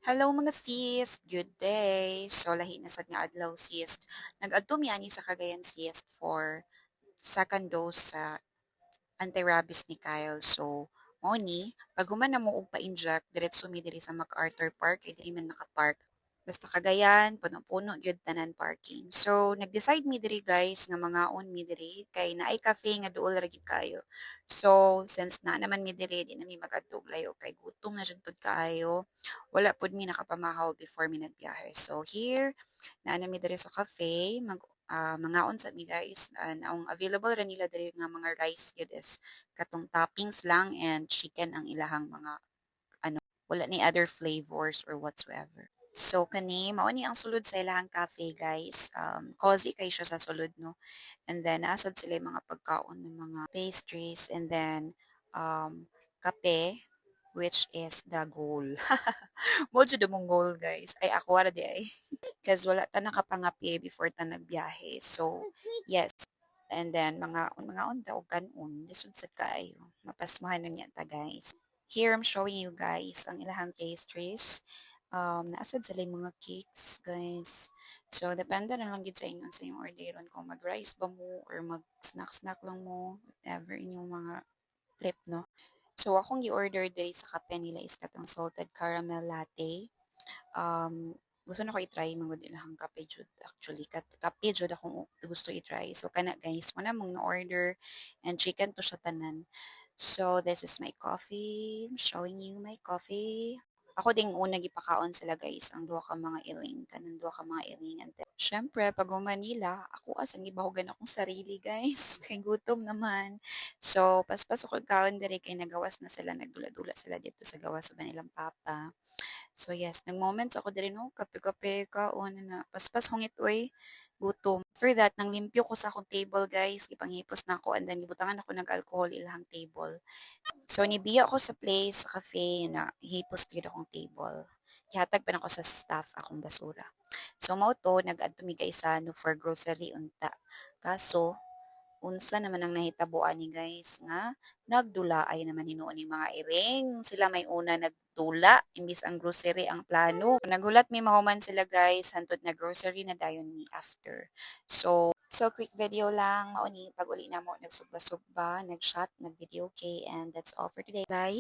Hello mga sis, good day. So lahi na sad nga adlaw sis. Nag-adto mi ani sa Cagayan sis for second dose sa anti-rabies ni Kyle. So mao ni pag human na mo og pa-inject diretso mi diri sa MacArthur Park kay diri man naka-park. Basta Cagayan, puno-puno gyud tanan parking. So nag-decide mi diri guys nga mangaon mi diri kay naay cafe nga duol ra gyud kayo. So since na naman mi diri di na mi mag-adto og layo kay gutom na jud pud kaayo. Wala pud mi nakapamahaw before mi nagbiyahe. So here na mi diri sa cafe mangaon sa mi guys. Naong available ra nila diri nga mga rice gyud is katong toppings lang and chicken ang ilahang mga ano, wala ni other flavors or whatsoever. So kani mao ni ang sulod sa ilahang cafe guys. Cozy kay siya sa sulod no. And then asad sila yung mga pagkaon ng mga pastries and then kape which is the goal. Mo jud mong goal guys. Ay ako wala di ay. Cause wala ta nakapangapi before ta nagbiyahe. So yes. And then mga unta og kanon lisod sad kaayo. Mapasmuhan na niya ta guys. Here I'm showing you guys ang ilahang pastries. Naasad sila yung mga cakes, guys. So, depende na lang gid sa inyo sa inyong orderon kung mag-rice ba mo or mag-snack-snack lang mo, whatever inyong mga trip, no? So, akong gi-order diri sa kape nila is katong salted caramel latte. Gusto na ko i-try mga ilahang kape jud actually kape jud akong gusto i-try. So kana guys, mo na mong na-order and chicken to siya tanan. So this is my coffee. I'm showing you my coffee. Ako ding una gipakaon sila guys ang duha ka mga iring kanang duha ka mga iring and then syempre pag Manila ako asan gibahugan akong sarili guys kay gutom naman. So paspas ako kaon diri kay nagawas na sila nagdula-dula sila dito sa gawas uban nilang papa. So yes, nag-moments ako diri no, kape-kape kaon na paspas hungit oy, gutom. For that, nang limpyo ko sa akong table guys, ipanghipos na ako and then gibutangan ako ng alcohol ilahang table. So nibiya ako sa place, sa cafe na hipos gyud akong table. Gihatag pa nako sa staff akong basura. So mao to nag-add to mi guys sa no for grocery unta. Kaso unsa naman ang nahitaboan ni guys nga nagdulaay naman hinuon ning mga iring. Sila may una nagdula imbis ang grocery ang plano. Nagulat mi mahuman sila guys hantod na grocery na dayon mi after. So quick video lang mao ni pag uli na mo nagsugba-sugba, nag-shot, nag-video okay and that's all for today. Bye.